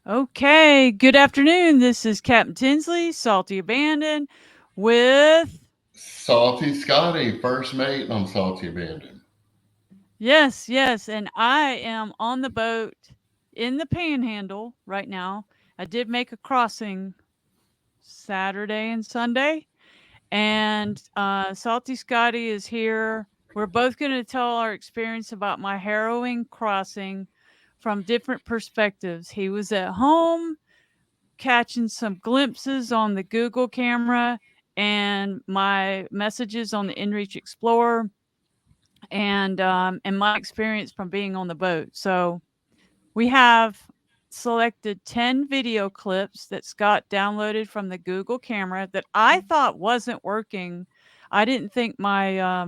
Okay, good afternoon. This is Cap'n Tinsley, Salty Abandon, with Salty Scotty, first mate on Salty Abandon. yes, and I am on the boat in the Panhandle right now. I did make a crossing Saturday and Sunday, and Salty Scotty is here. We're both going to tell our experience about my harrowing crossing from different perspectives. He was at home catching some glimpses on the Google camera and my messages on the InReach Explorer and my experience from being on the boat. So we have selected 10 video clips that Scott downloaded from the Google camera that I thought wasn't working. I didn't think my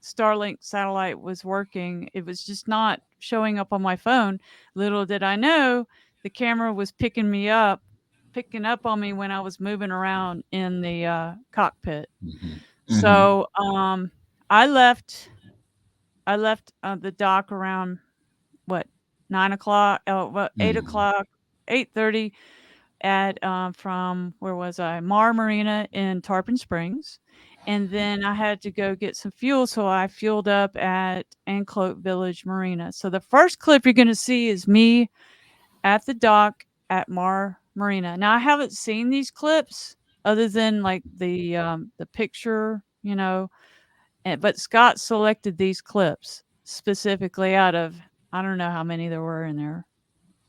Starlink satellite was working. It was just not showing up on my phone. Little did I know the camera was picking up on me when I was moving around in the cockpit. Mm-hmm. Mm-hmm. So I left. I left the dock around what 9 o'clock. Oh, what 8 o'clock, 8:30 at from where was I? Marina in Tarpon Springs. And then I had to go get some fuel, so I fueled up at Anclote Village Marina. So the first clip you're going to see is me at the dock at Marina. Now I haven't seen these clips other than like the picture, but Scott selected these clips specifically out of I don't know how many there were in there.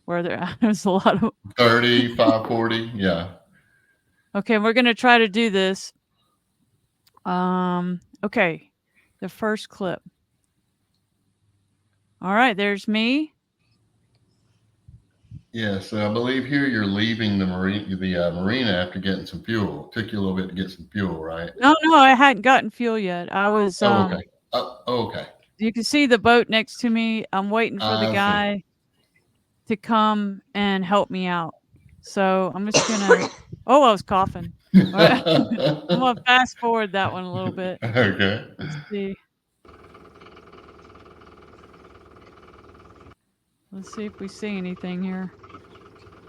Were there? There's a lot of. 30, 540, yeah. Okay, we're gonna try to do this. Okay, the first clip. All right, there's me. Yeah, so I believe here you're leaving the marina after getting some fuel. Took you a little bit to get some fuel, right? No, I hadn't gotten fuel yet. I was Oh, okay. Okay. You can see the boat next to me. I'm waiting for the I see. guy to come and help me out. So I'm just gonna. Oh, I was coughing. All right, I'm gonna fast forward that one a little bit. Okay. Let's see. Let's see if we see anything here.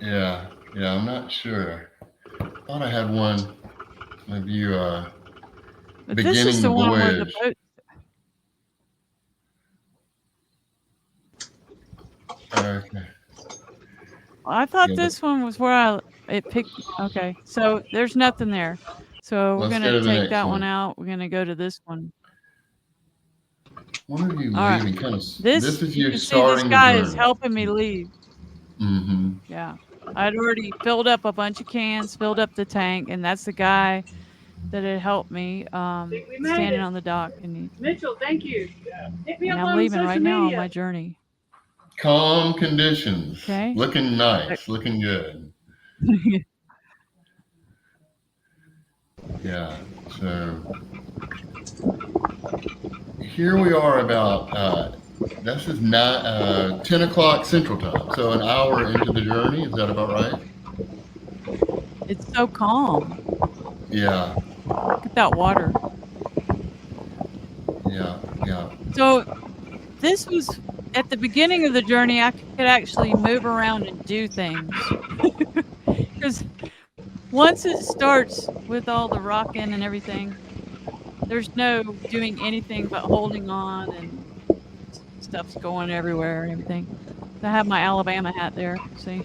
Yeah, yeah, I'm not sure. Thought I had one of you But this is beginning the the one where the voyage. boat. Okay. I thought Yeah, this one was where it picked. Okay, so there's nothing there. So we're let's gonna go to the take next that one one. out. We're gonna go to this one. When are you All right. leaving? This This is you you can see this starting the guy is journey. helping me leave. Mm-hmm. Yeah. I'd already filled up a bunch of cans, filled up the tank, and that's the guy that had helped me We made standing it. on the dock Mitchell, thank you. Hit me and up I'm on leaving right social now on media. my journey. Calm conditions. Okay. Looking Uh, nice. Looking good. Yeah. So here we are about this is not 10 o'clock Central Time. So an hour into the journey. Is that about right? it's so calm. Yeah. Look at that water. Yeah. Yeah. So this was at the beginning of the journey. I could actually move around and do things because once it starts with all the rocking and everything, there's no doing anything but holding on and stuff's going everywhere and everything. So I have my Alabama hat there. See?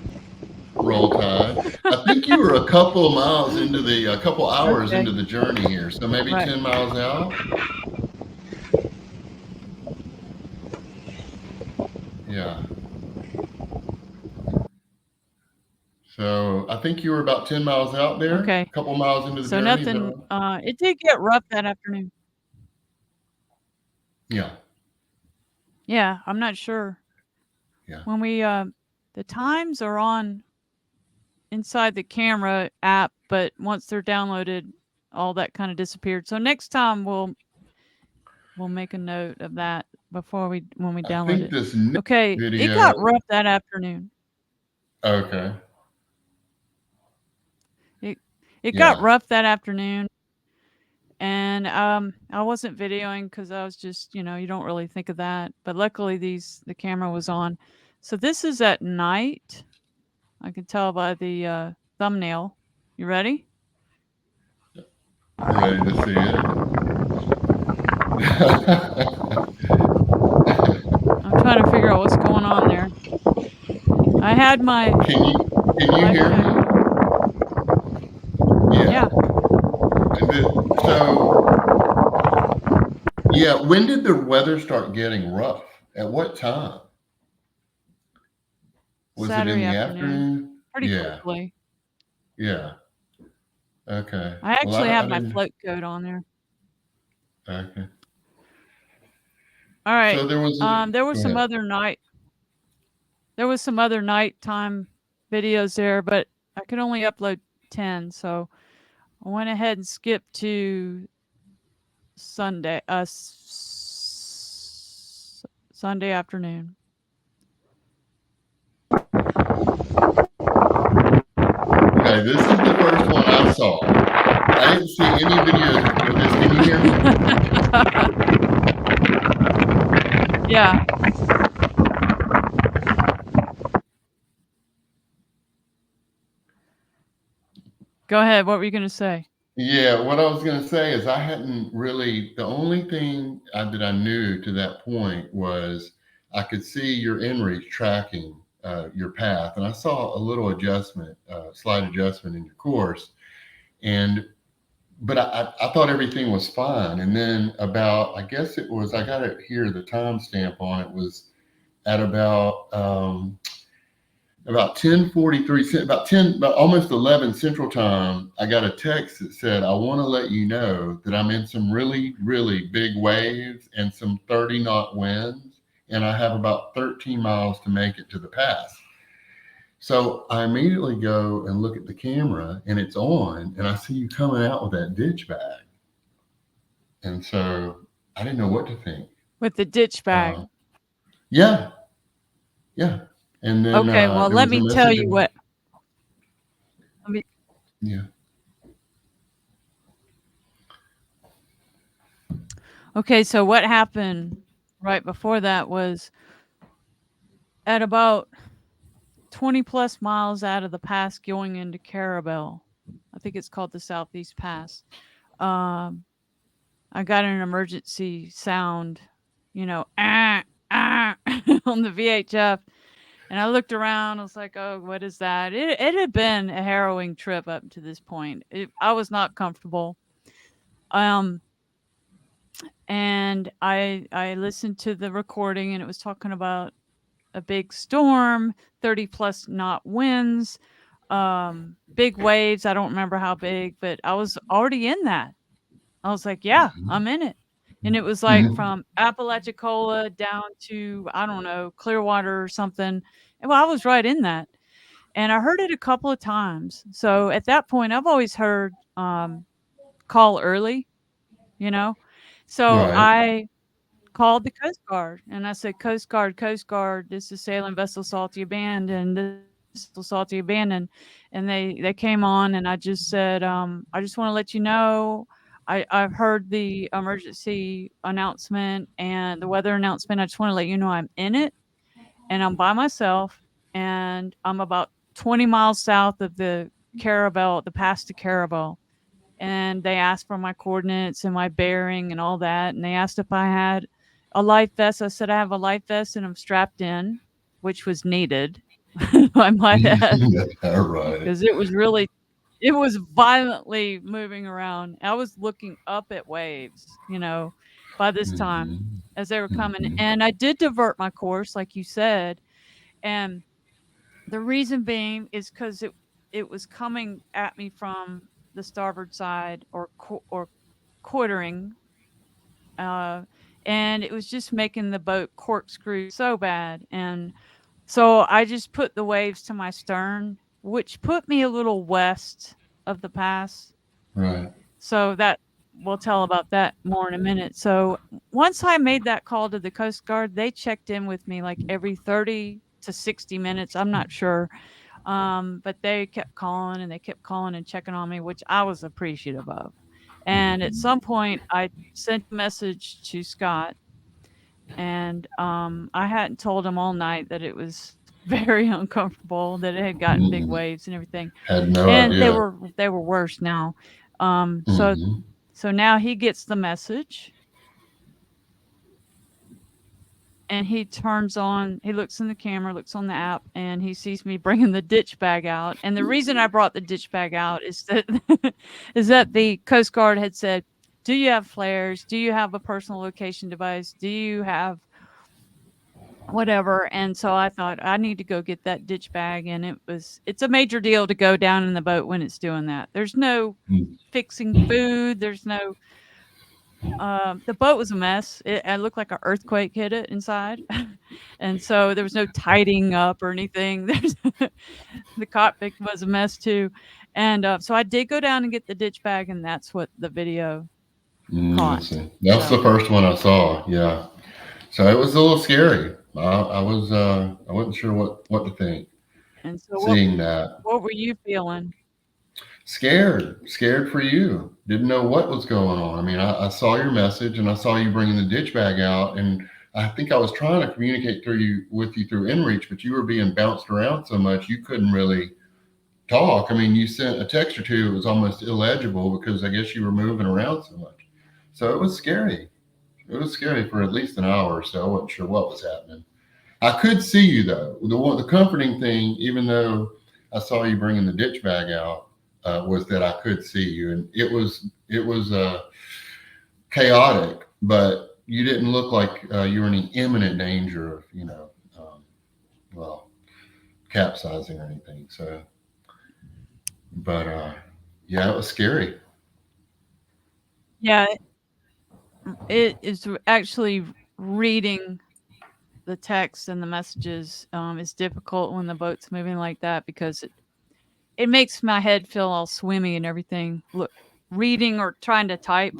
Roll Tide. I think you were a couple of miles into a couple hours Okay. into the journey here. So maybe Right. 10 miles out. Yeah. So I think you were about 10 miles out there, Okay. a couple miles into the So journey. Is that nothing. right? It did get rough that afternoon. Yeah. Yeah, I'm not sure Yeah. when we. The times are on inside the camera app, but once they're downloaded, all that kind of disappeared. So next time we'll make a note of that before we when we I download think it. this next Okay, it video. got rough that afternoon. Okay. It it got Yeah. rough that afternoon, and I wasn't videoing because I was just you don't really think of that. But luckily the camera was on. So this is at night. I can tell by the thumbnail. You ready? I'm ready to see I'm trying to figure out what's going on there. I had my Can you life hear me? jacket on. Yeah. Yeah, So yeah, when did the weather start getting rough? At what time? Was it in Saturday the afternoon, afternoon? pretty Yeah. quickly. Yeah. Okay. I Well, actually have I my didn't. float coat on there. Okay. All right. So there was. There was Go some ahead. other nighttime videos there, but I could only upload 10, so I went ahead and skipped to Sunday, Sunday afternoon. Okay, this is the first one I saw. I didn't see any videos before this. Can you hear me? Yeah. Go ahead. What were you gonna say? Yeah, what I was going to say is I hadn't really, the only thing that I knew to that point was I could see your inReach tracking your path, and I saw a little adjustment, slight adjustment in your course, and but I thought everything was fine, and then about, I guess it was, I got it here, the timestamp on it was at about 10:43, about almost 11 Central Time, I got a text that said, I want to let you know that I'm in some really, really big waves and some 30-knot winds, and I have about 13 miles to make it to the pass. So I immediately go and look at the camera, and it's on, and I see you coming out with that ditch bag. And so I didn't know what to think. With the ditch bag. Uh, yeah, yeah. And then Okay, well, there let was a me tell message you about, what. Let me, yeah, okay, so what happened right before that was at about 20 plus miles out of the pass going into Carabel. I think it's called the Southeast Pass. Um, I got an emergency sound, on the VHF. And I looked around. I was like, "Oh, what is that?" It had been a harrowing trip up to this point. I was not comfortable. Um, and I listened to the recording, and it was talking about a big storm, 30 plus knot winds, big waves. I don't remember how big, but I was already in that. I was like, "Yeah, I'm in it." And it was like mhm, from Apalachicola down to, I don't know, Clearwater or something. And well, I was right in that. And I heard it a couple of times. So at that point, I've always heard call early, you know. So right. I called the Coast Guard and I said, Coast Guard, this is sailing vessel Salty Abandoned, this is vessel Salty Abandoned. And they came on and I just said, I just want to let you know I've heard the emergency announcement and the weather announcement. I just want to let you know I'm in it and I'm by myself and I'm about 20 miles south of the Carabel, the pass to Carabel. And they asked for my coordinates and my bearing and all that. And they asked if I had a life vest. I said, I have a life vest and I'm strapped in, which was needed, I might add, All right. because it was violently moving around. I was looking up at waves, by this time Mhm, as they were coming. mhm. And I did divert my course, like you said. And the reason being is because it was coming at me from the starboard side or quartering, uh, and it was just making the boat corkscrew so bad. And so I just put the waves to my stern, which put me a little west of the pass. Right. So that we'll tell about that more in a minute. So once I made that call to the Coast Guard, they checked in with me like every 30 to 60 minutes. I'm not sure. But they kept calling and they kept calling and checking on me, which I was appreciative of. And at Mhm. some point, I sent a message to Scott, and I hadn't told him all night that it was very uncomfortable that it had gotten big Mm-mm. waves and everything. Had no And idea. they were worse now. So Mm-hmm. so now he gets the message and he turns on, he looks in the camera, looks on the app, and he sees me bringing the ditch bag out. And the reason I brought the ditch bag out is that is that the Coast Guard had said, "Do you have flares? Do you have a personal location device? Do you have whatever?" And so I thought I need to go get that ditch bag, and it's a major deal to go down in the boat when it's doing that. There's no fixing food. There's no the boat was a mess. It looked like an earthquake hit it inside. And so there was no tidying up or anything. There's the cockpit was a mess too. And so I did go down and get the ditch bag, and that's what the video Let's caught. see. That's the So first one I saw. Yeah. So it was a little scary. I wasn't sure what to think and so seeing that. what were you feeling? Scared for you. Didn't know what was going on. I mean, I saw your message and I saw you bringing the ditch bag out, and I think I was trying to communicate with you through InReach, but you were being bounced around so much you couldn't really talk. I mean, you sent a text or two; it was almost illegible because I guess you were moving around so much. So it was scary. It was scary for at least an hour or so. I wasn't sure what was happening. I could see you though. The comforting thing, even though I saw you bringing the ditch bag out, was that I could see you, and it was chaotic, but you didn't look like you were in any imminent danger of well, capsizing or anything. So, but yeah, it was scary. Yeah, it is actually reading the text and the messages is difficult when the boat's moving like that because it makes my head feel all swimmy and everything. Look, reading or trying to type.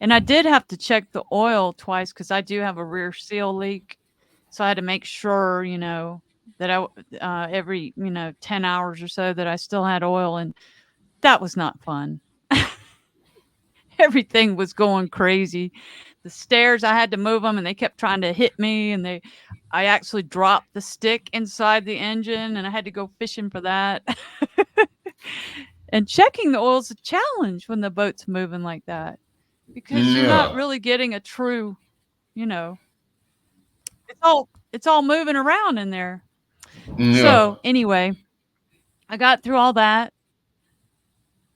And I did have to check the oil twice because I do have a rear seal leak. So I had to make sure, that every, 10 hours or so that I still had oil. And that was not fun. Everything was going crazy. The stairs, I had to move them and they kept trying to hit me. And I actually dropped the stick inside the engine and I had to go fishing for that. And checking the oil's a challenge when the boat's moving like that because you're not Yeah, really getting a true, you know, it's all moving around in there. yeah. So anyway, I got through all that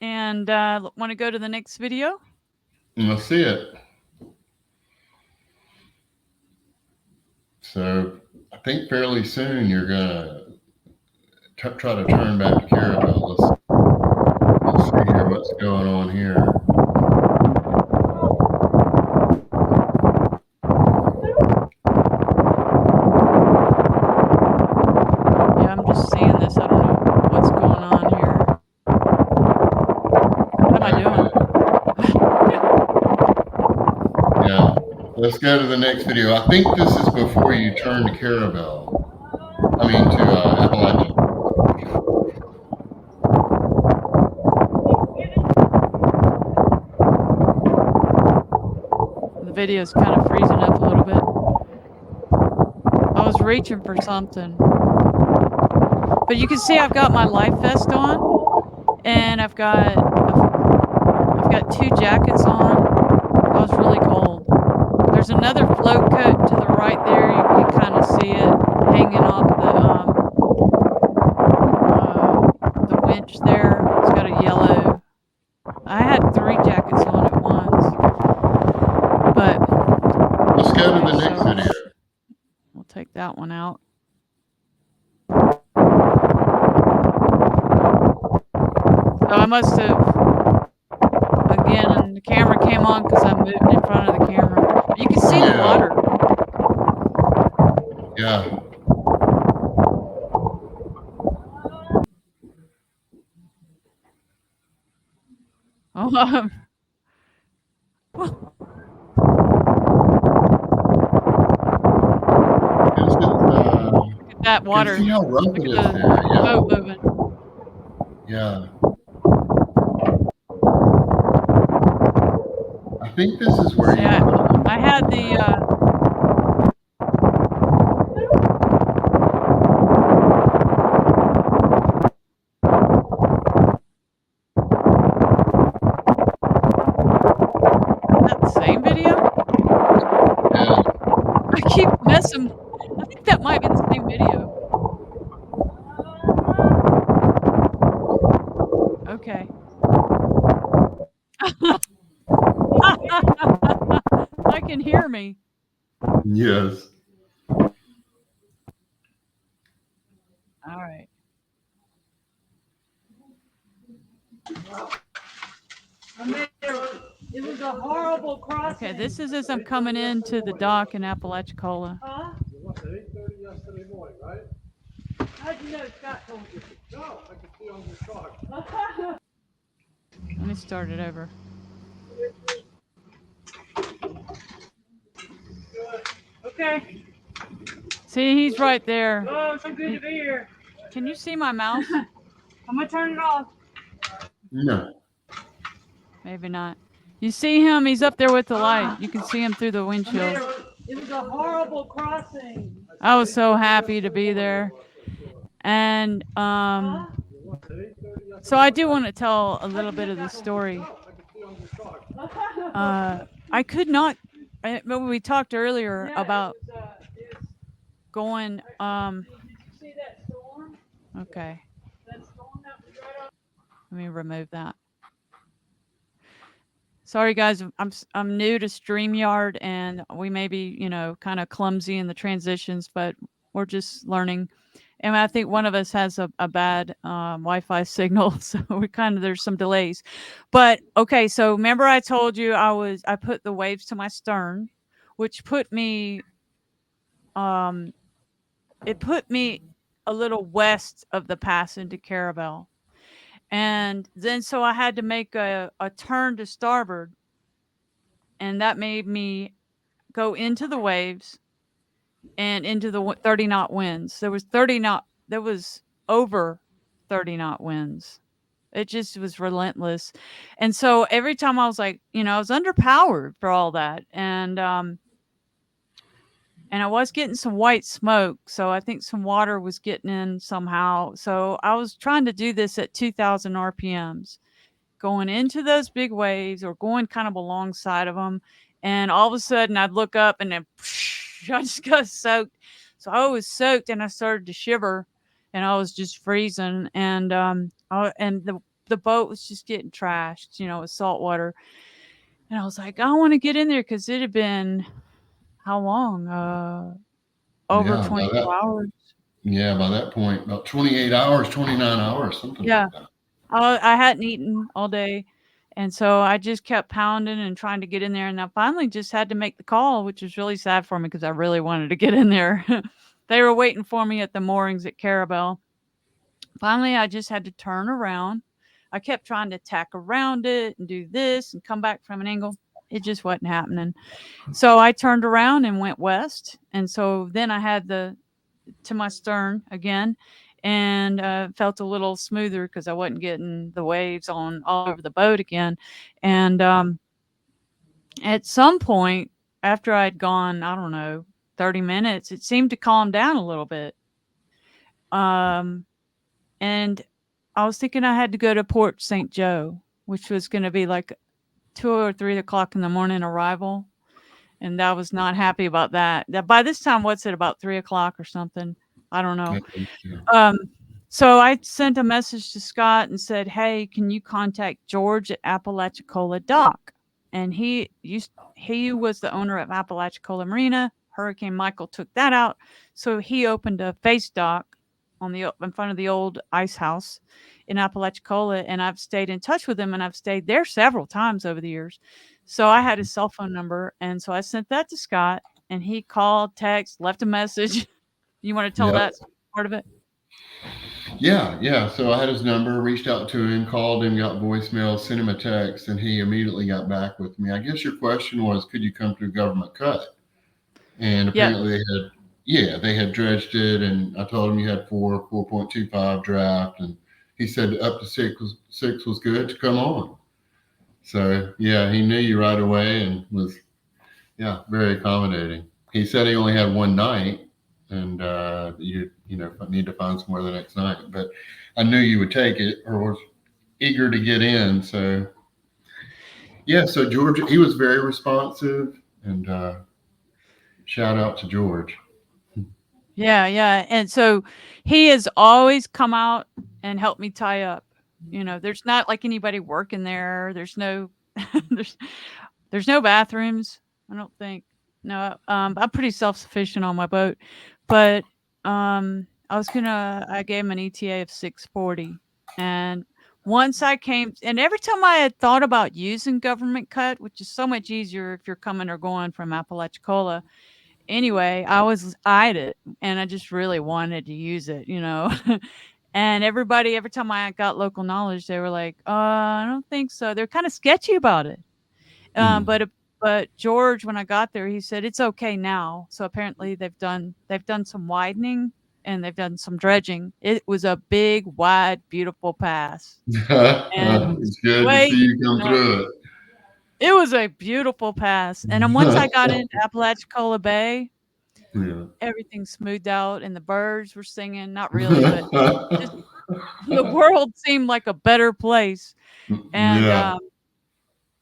and want to go to the next video. Let's see it. So I think fairly soon you're gonna try to turn back to Caravel. Let's see here what's going on here. Yeah, I'm just seeing this. I don't know what's going on here. What am I doing? Yeah. Let's go to the next video. I think this is before you turn to Caravel. I mean to Appalachia. The video's kind of freezing up a little bit. I was reaching for something. But you can see I've got my life vest on and I've got 2 jackets on. I was really cold. There's another float coat to the right there. You can kind of see it hanging off the winch there. It's got a yellow. I had 3 jackets on at once. But Let's go to the okay, next so video. we'll take that one out. So I must have, again, the camera came on because I moved in front of the camera. But you can see the Yeah. water. Yeah. Oh, This is look at that you can water. see how rough Look it at is the there. Yeah. boat moving. Yeah. I think this is where you Yeah, I had the Okay. I can hear me. Yes. All right. It was a horrible crossing. Okay, this is as I'm coming into the dock in Apalachicola. Huh? You left at 8:30 yesterday morning, right? How'd you know Scott told you? No, I can see on your chart. Let me start it over. Okay. See, he's right there. Oh, so good to be here. Can you see my mouse? I'm gonna turn it off. No. Maybe not. You see him? He's up there with the light. You can see him through the windshield. It was a horrible crossing. I was so happy to be there. And Huh? so I do want to tell a little bit of the story. No, I can see on your chart. I could not. When we talked earlier Yeah, about it was, going. did you see that storm? Okay, That storm that was right up. let me remove that. Sorry, guys. I'm new to StreamYard, and we may be kind of clumsy in the transitions, but we're just learning. And I think one of us has a bad Wi-Fi signal, so there's some delays. But okay, so remember I told you I put the waves to my stern, which put me it put me a little west of the pass into Carabel. And then so I had to make a turn to starboard, and that made me go into the waves and into the 30 knot winds. There was over 30 knot winds. It just was relentless. And so every time I was like, I was underpowered for all that. And I was getting some white smoke, so I think some water was getting in somehow. So I was trying to do this at 2,000 RPMs, going into those big waves or going kind of alongside of them. And all of a sudden I'd look up and then I just got soaked. So I was soaked and I started to shiver and I was just freezing. And the boat was just getting trashed, with salt water. And I was like, I want to get in there because it had been how long? Over Yeah. By 24 that. hours. Yeah. By that point, about 28 hours, 29 hours, something Yeah. like that. I hadn't eaten all day. And so I just kept pounding and trying to get in there. And I finally just had to make the call, which was really sad for me because I really wanted to get in there. They were waiting for me at the moorings at Carabel. Finally, I just had to turn around. I kept trying to tack around it and do this and come back from an angle. It just wasn't happening. So I turned around and went west. And so then I had to my stern again and felt a little smoother because I wasn't getting the waves on all over the boat again. And at some point, after I'd gone, I don't know, 30 minutes, it seemed to calm down a little bit. And I was thinking I had to go to Port St. Joe, which was going to be like 2 or 3 o'clock in the morning arrival. And I was not happy about that. By this time, what's it, about 3 o'clock or something? I don't know. Yeah. So I sent a message to Scott and said, "Hey, can you contact George at Apalachicola Dock?" And he was the owner of Apalachicola Marina. Hurricane Michael took that out, so he opened a face dock in front of the old ice house in Apalachicola. And I've stayed in touch with him, and I've stayed there several times over the years. So I had his cell phone number, and so I sent that to Scott, and he called, text, left a message. You want to tell Yep. that part of it? Yeah, yeah. So I had his number, reached out to him, called him, got voicemail, sent him a text, and he immediately got back with me. I guess your question was, could you come through government cut? And Yeah. apparently they had dredged it, and I told him you had 4.25 draft, and he said up to six was good to come on. So yeah, he knew you right away and was very accommodating. He said he only had one night, and you need to find somewhere the next night. But I knew you would take it, or was eager to get in. So yeah, so George, he was very responsive, and shout out to George. Yeah, yeah. And so he has always come out and helped me tie up. There's not like anybody working there. There's no there's there's no bathrooms, I don't think. No, I'm pretty self-sufficient on my boat, but, I gave him an ETA of 640, and once I came and every time I had thought about using government cut, which is so much easier if you're coming or going from Apalachicola, anyway, I was eyed it, and I just really wanted to use it. And everybody, every time I got local knowledge, they were like, I don't think so." They're kinda sketchy about it. Mm. But George, when I got there, he said, "It's okay now." So apparently they've done some widening and they've done some dredging. It was a big, wide, beautiful pass, and it was It's good to way see you deep come enough. through It was a beautiful pass, and then once I got it. into Apalachicola Bay, Yeah. everything smoothed out and the birds were singing, not really, but just the world seemed like a better place, and, Yeah. um,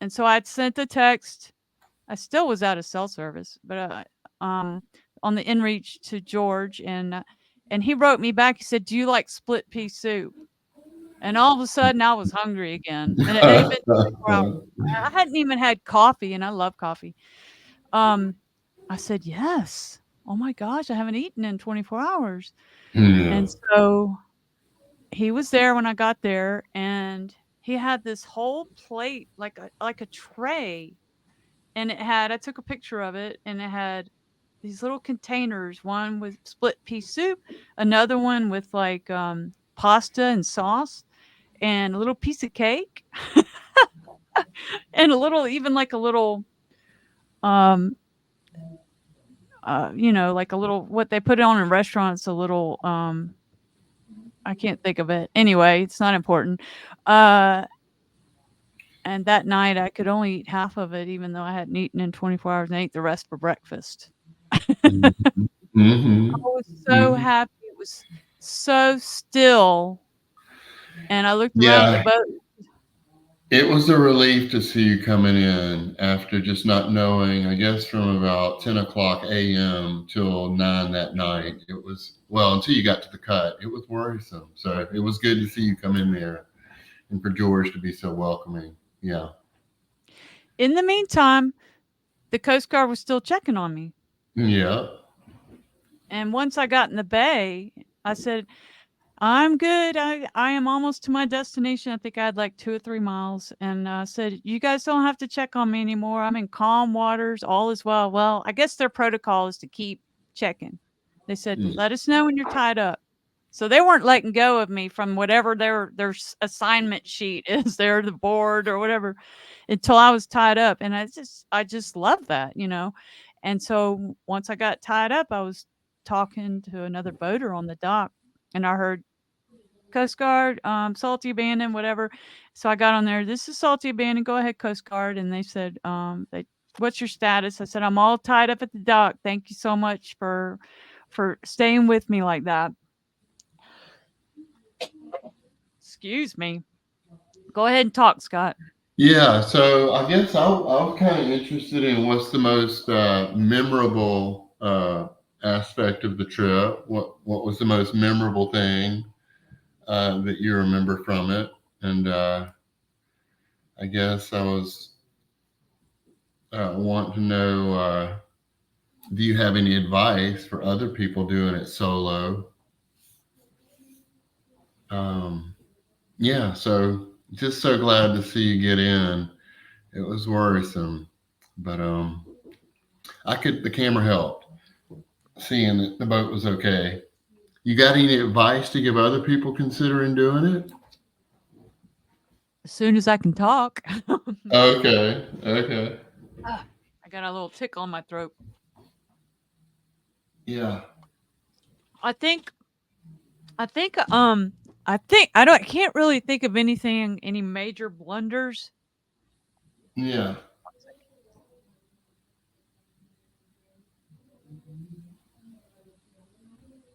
and so I'd sent a text. I still was out of cell service, but, on the inReach to George, and he wrote me back. He said, "Do you like split pea soup?" And all of a sudden, I was hungry again, and it had been 24 hours. I hadn't even had coffee, and I love coffee. Um, I said, "Yes. Oh my gosh, I haven't eaten in 24 hours." Yeah. And so he was there when I got there, and he had this whole plate, like a tray, and I took a picture of it, and it had these little containers, one with split pea soup, another one with, like, pasta and sauce, and a little piece of cake, and even like a little, um, like a little what they put on in restaurants, a little, I can't think of it. Anyway, it's not important. Uh, and that night, I could only eat half of it even though I hadn't eaten in 24 hours, and I ate the rest for breakfast. Mhm. I was so Mhm. happy. It was so still, and I looked around at the Yeah, boat. it was a relief to see you coming in after just not knowing, I guess, from about 10 o'clock a.m. till 9 that night. It was, well, until you got to the cut, it was worrisome. So it was good to see you come in there and for George to be so welcoming. Yeah. In the meantime, the Coast Guard was still checking on me, Yeah. and once I got in the bay, I said, "I'm good. I am almost to my destination." I think I had, like, 2 or 3 miles, and I said, "You guys don't have to check on me anymore. I'm in calm waters. All is well." Well, I guess their protocol is to keep checking. They said, Mm. "Let us know when you're tied up." So they weren't letting go of me from whatever their assignment sheet is, they're the board or whatever, until I was tied up, and I just love that. And so once I got tied up, I was talking to another boater on the dock, and I heard Coast Guard, salty abandon, whatever. So I got on there. "This is salty abandon. Go ahead, Coast Guard." And they said, "What's your status?" I said, "I'm all tied up at the dock. Thank you so much for staying with me like that." Excuse me. Go ahead and talk, Scott. Yeah, so I guess I was kind of interested in what's the most memorable aspect of the trip. What was the most memorable thing that you remember from it? And I guess I was wanting to know, do you have any advice for other people doing it solo? Um, yeah, so just so glad to see you get in. It was worrisome, but the camera helped seeing that the boat was okay. You got any advice to give other people considering doing it? As soon as I can talk. Okay, okay, Ah, I got a little tickle in my throat. yeah, I think I think, I can't really think of any major blunders. yeah.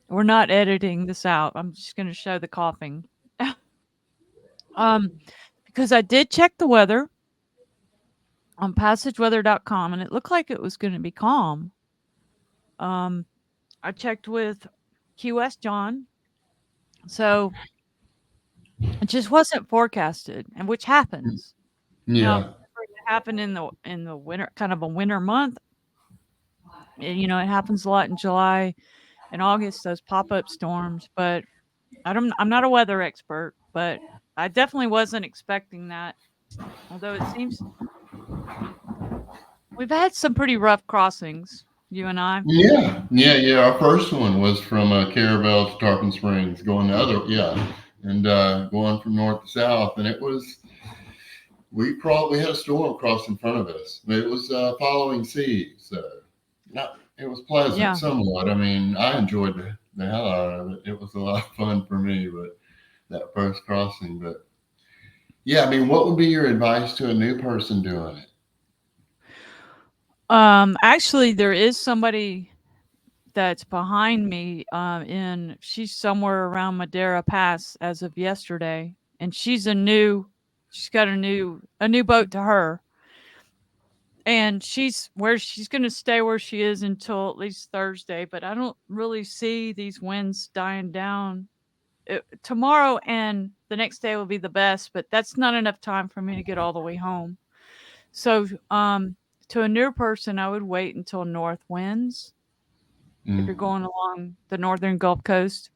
We're not editing this out. I'm just gonna show the coughing. Um, because I did check the weather on passageweather.com, and it looked like it was gonna be calm. Um, I checked with Key West John, so It just wasn't forecasted, and which happens. Now, Yeah. for it to happen in the winter, kind of a winter month, it happens a lot in July and August, those pop-up storms, but I'm not a weather expert, but I definitely wasn't expecting that. Although it seems we've had some pretty rough crossings, you and I. Yeah. Our first one was from Caravel to Tarpon Springs, going the other, yeah, and going from north to south, and it was we had a storm cross in front of us. It was following seas, so not it was pleasant Yeah. somewhat. I mean, I enjoyed the hell out of it. It was a lot of fun for me, but that first crossing. But yeah, I mean, what would be your advice to a new person doing it? Actually, there is somebody that's behind me, in she's somewhere around Madeira Pass as of yesterday, and she's got a new boat to her, and she's gonna stay where she is until at least Thursday, but I don't really see these winds dying down. Tomorrow and the next day will be the best, but that's not enough time for me to get all the way home. So, to a new person, I would wait until north winds if you're Mm, going along the northern Gulf Coast.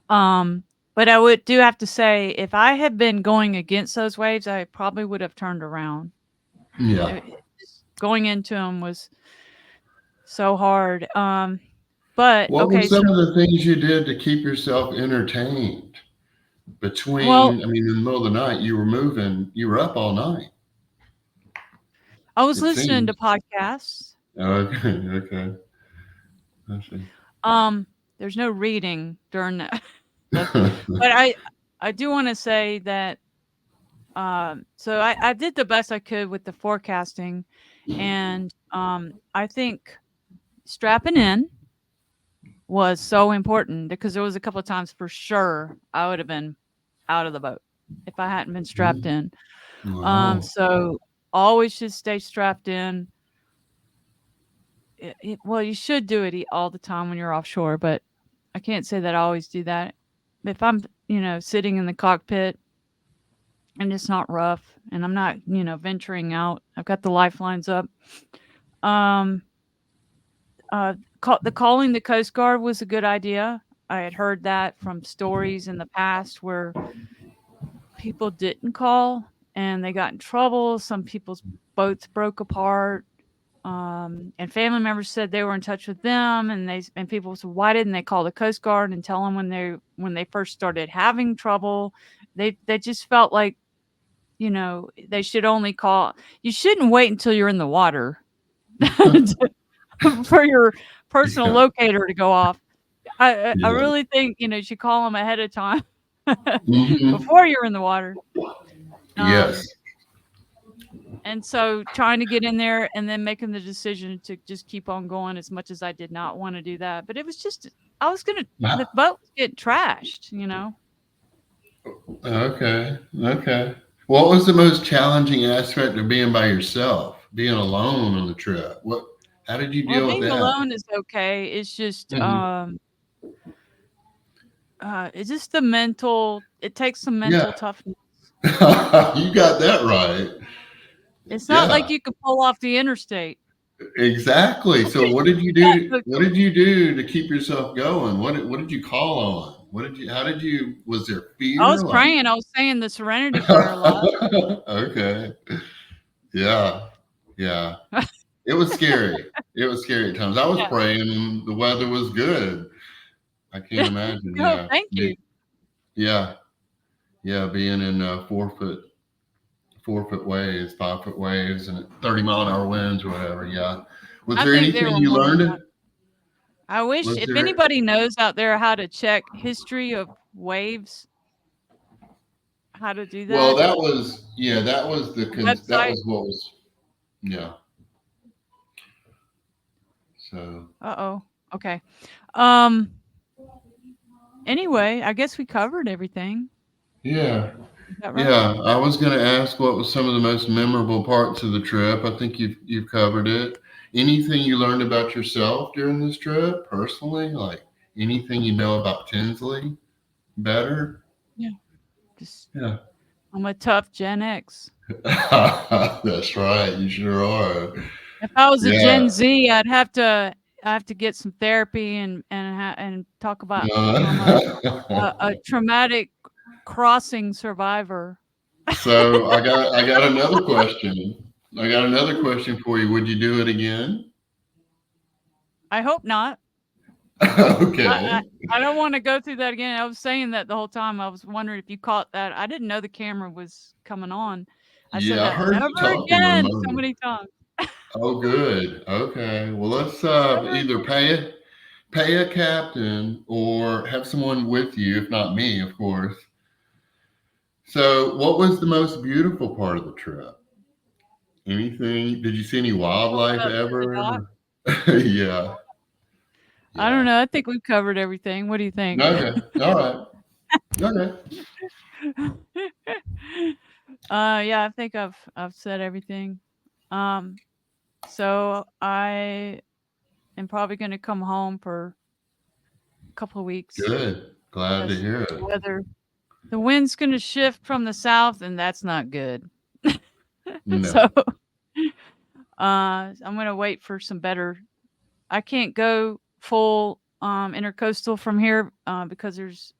Um, but I would do have to say, if I had been going against those waves, I probably would have turned around. yeah. Just going into them was so hard. But What were okay, so some of the things you did to keep yourself entertained well, between? I mean, in the middle of the night, you were moving. You were up all night. I was It listening to seems. podcasts. Okay. Okay. I see. Um, there's no reading during that. But I do want to say that so I did the best I could with the forecasting, and I think strapping in was so important because there was a couple of times for sure I would have been out of the boat if I hadn't been strapped Mm, in. wow. So always should stay strapped in. Well, you should do it all the time when you're offshore, but I can't say that I always do that. If I'm, sitting in the cockpit and it's not rough and I'm not, venturing out, I've got the lifelines up. Um, calling the Coast Guard was a good idea. I had heard that from stories in the past where people didn't call and they got in trouble. Some people's boats broke apart. And family members said they were in touch with them, and people said, why didn't they call the Coast Guard and tell them when they first started having trouble? They just felt like they should only call. You shouldn't wait until you're in the water for your personal Yeah. locator to go off. I Yeah. really think you should call them ahead of time Hmm. before you're in the water. Yes. Um, And so trying to get in there and then making the decision to just keep on going as much as I did not want to do that. But it was just the boat was getting trashed. Okay. Okay. What was the most challenging aspect of being by yourself, being alone on the trip? How did you Well, deal with being that? alone is okay. It's just Hmm. it's just the mental it takes some Yeah. mental toughness. You got that right. It's not like Yeah. you could pull off the interstate. Exactly. So what did you Got do? the What did you do to keep yourself going? What did you call on? How did you, was there I was fear? Like, praying, I was saying the serenity prayer a lot. okay. Yeah. Yeah. It was scary. It was scary at times. I was Yeah. praying and the weather was good. I can't imagine. Oh, Yeah. thank you. Yeah. Yeah. Being in 4 foot waves, 5 foot waves, and 30-mile-an-hour winds or whatever. Yeah. Was I there think they anything were you more than learned? that. I wish Was if there? anybody knows out there how to check history of waves, how to do Well, that, yeah, the that website. was what was, yeah. So, Uh-oh. Okay. Um, anyway, I guess we covered everything. yeah. Is that right? Yeah, I was going to ask what was some of the most memorable parts of the trip. I think you've covered it. Anything you learned about yourself during this trip personally, like anything you know about Tinsley better? Just Yeah. I'm a tough Gen X. That's right. You sure are. If I was a Gen Yeah. Z, I have to get some therapy and talk about I'm a traumatic crossing survivor. So I got another question. I got another question for you. Would you do it again? I hope not. I Okay. I don't wanna go through that again. I was saying that the whole time. I was wondering if you caught that. I didn't know the camera was coming on. I said Yeah, I that heard you never talking a again so moment. many times. Oh, good. Okay. Well, let's Never either again. pay a captain or have someone with you, if not me, of course. So, what was the most beautiful part of the trip? Anything? Did you see any Pulling wildlife up to the dock. ever? Yeah. I don't Yeah. know. I think we've covered everything. What do you think? Okay. All right. Okay. Yeah, I think I've said everything. Um, so I am probably gonna come home for a couple of weeks Good. Glad to because hear the it. weather the wind's gonna shift from the south, and that's not good. So, No. I'm gonna wait for some better. I can't go full intercoastal from here because there's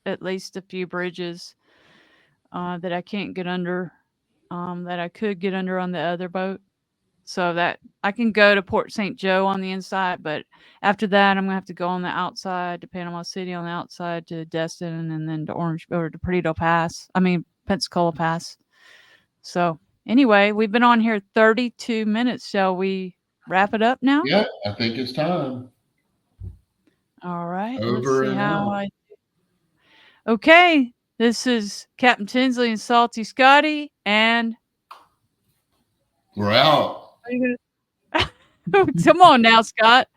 at least a few bridges that I can't get under that I could get under on the other boat. So that I can go to Port St. Joe on the inside, but after that, I'm gonna have to go on the outside to Panama City on the outside to Destin and then to Orange or to Perdido Pass. I mean Pensacola Pass. So anyway, we've been on here 32 minutes. Shall we wrap it up now? Yeah, I think it's time. All right. Let's Over see and how out. I. Okay. This is Captain Tinsley and Salty Scotty, and We're out. are you gonna come on now, Scott.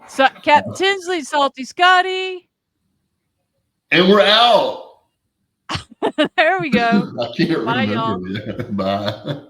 So, Captain Tinsley, Salty Scotty. And we're out. There we go. I can't Bye, remember y'all. yet. Bye.